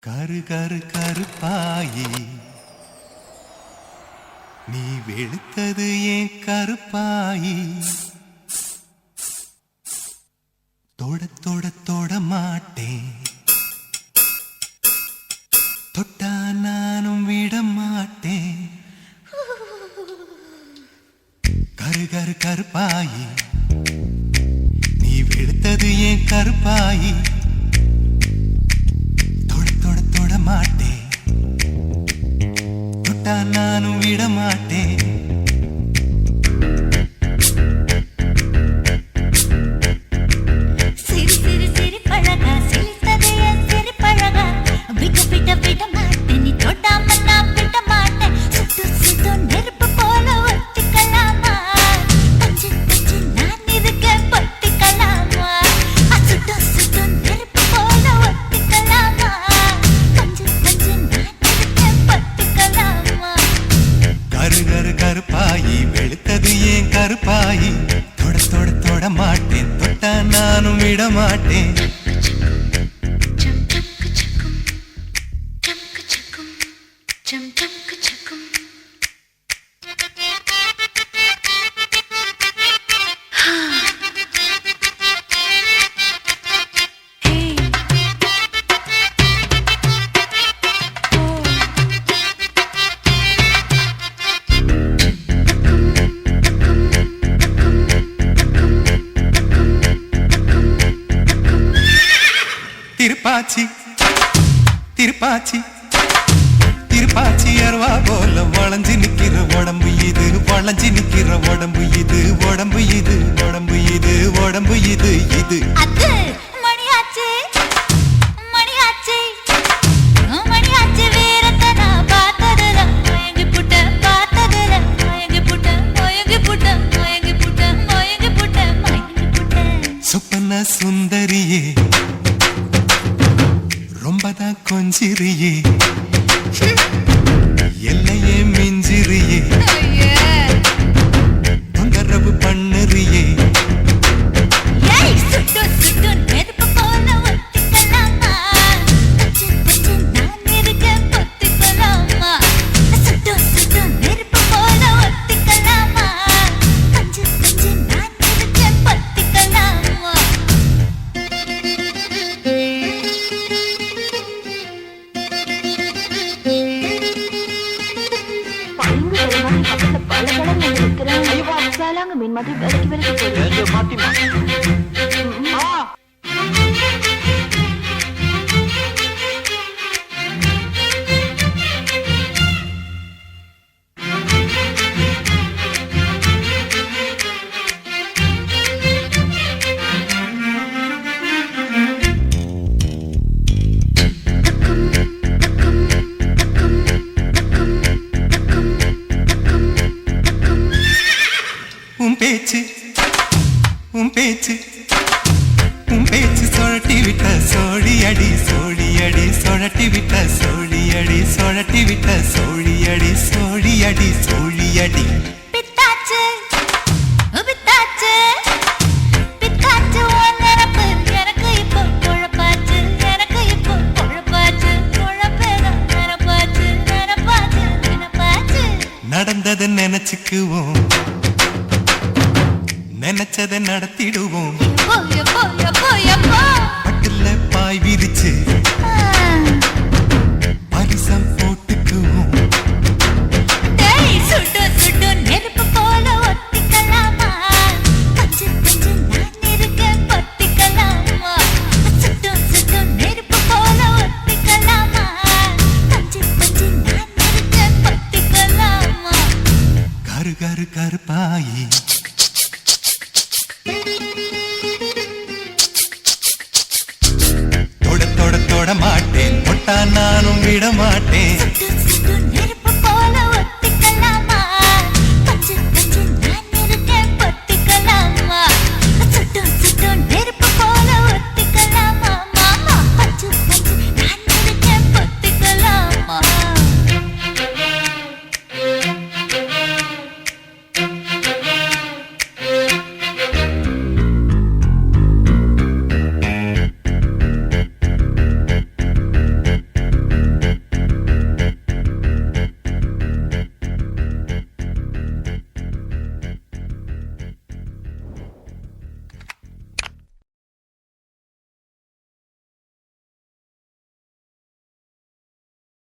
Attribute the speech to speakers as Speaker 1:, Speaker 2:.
Speaker 1: கரு கரு கருப்பாயி நீ வெளுத்தது ஏன் கருப்பாயி தொட தொட தொட மாட்டேன் தொட்டா நானும் விட மாட்டேன் கரு கரு கருப்பாயி நீ வெளுத்தது ஏன் கருப்பாயி மாட்டேன் தொட்டா நானும் விட மாட்டேன்
Speaker 2: சிரி சிரி சிரி பழகா சிரித்ததே சிரி பழகா விட்டு விட்ட விட மாட்டேன் நீ தொட்டாம நான் விட மாட்டேன் சுட்டு சுட்டு நெருப்பு போல ஒத்திக்கலாமா பஞ்சு பஞ்சு நான் இருக்கேன் பத்திக்கலாமா சுட்டு சுட்டு நெருப்பு போல ஒத்திக்கலாமா
Speaker 1: கரு கரு கருப்பாயி வெளுத்தது ஏன் கருப்பாயி தொட தொட தொட மாட்டேன் தொட்டா நானும் விட மாட்டேன் திருப்பாச்சி திருப்பாச்சி திருப்பாச்சி அருவா போல வளைஞ்சு நிக்கிற உடம்பு இது வளைஞ்சு நிக்கிற உடம்பு இது உடம்பு இது உடம்பு இது உடம்பு இது இது
Speaker 2: மணியாச்சு மணியாச்சு மணியாச்சு வீரத்தை நான் பார்த்ததுல மயங்கி புட்ட பார்த்ததுல மயங்கி புட்ட மயங்கி புட்ட மயங்கி புட்ட மயங்கி புட்ட மயங்கி புட்ட
Speaker 1: சொப்பன சுந்தரியே ரொம்பதான் கொஞ்சிரியே எல்லையே மிஞ்சிரியே தொந்தரவு பண்ணுறியே
Speaker 2: சுட்டு சுட்டு நெருப்பு போல ஒத்திக்கலாமா பஞ்சு பஞ்சு நான் இருக்கேன் பொத்திக்கலாமா சுட்டு சுட்டு நெருப்பு போல ஒத்திக்கலாமா பஞ்சு பஞ்சு நான் இருக்கேன் பொத்திக்கலாமா மீன் மாதிரி விலைக்கு விலைக்கு
Speaker 1: பேச்சு உன் பேச்சு உன் பேச்சு சொழட்டி விட்ட சோழி அடி சோழி அடி சொழட்டி விட்ட சோழி அடி சொழட்டி விட்ட சோழி அடி சோழி அடி சோழி அடி
Speaker 2: பித்தாச்சு பித்தாச்சு பித்தாச்சு உன்னரப்பு எனக்கு இப்போ குழப்பாச்சு எனக்கு இப்போ குழப்பாச்சு குழப்பேதான் நினப்பாச்சு நினப்பாச்சு நினப்பாச்சு
Speaker 1: நடந்ததை நினைச்சுக்குவோம் நினைச்சதை நடத்திடுவோம் பட்டுல பாய் விரிச்சு பரிசம் போட்டுக்குவோம்
Speaker 2: சுட்டு சுட்டு நெருப்பு போல ஒத்திக்கலாமா பஞ்சு பஞ்சு நான் இருக்கேன் பத்திக்கலாமா சுட்டு சுட்டு நெருப்பு போல ஒத்திக்கலாமா பஞ்சு பஞ்சு நான் இருக்கேன் பத்திக்கலாமா
Speaker 1: கரு கரு கருப்பாயி தொட தொட தொட மாட்டேன் தொட்டா நானும் விட மாட்டேன்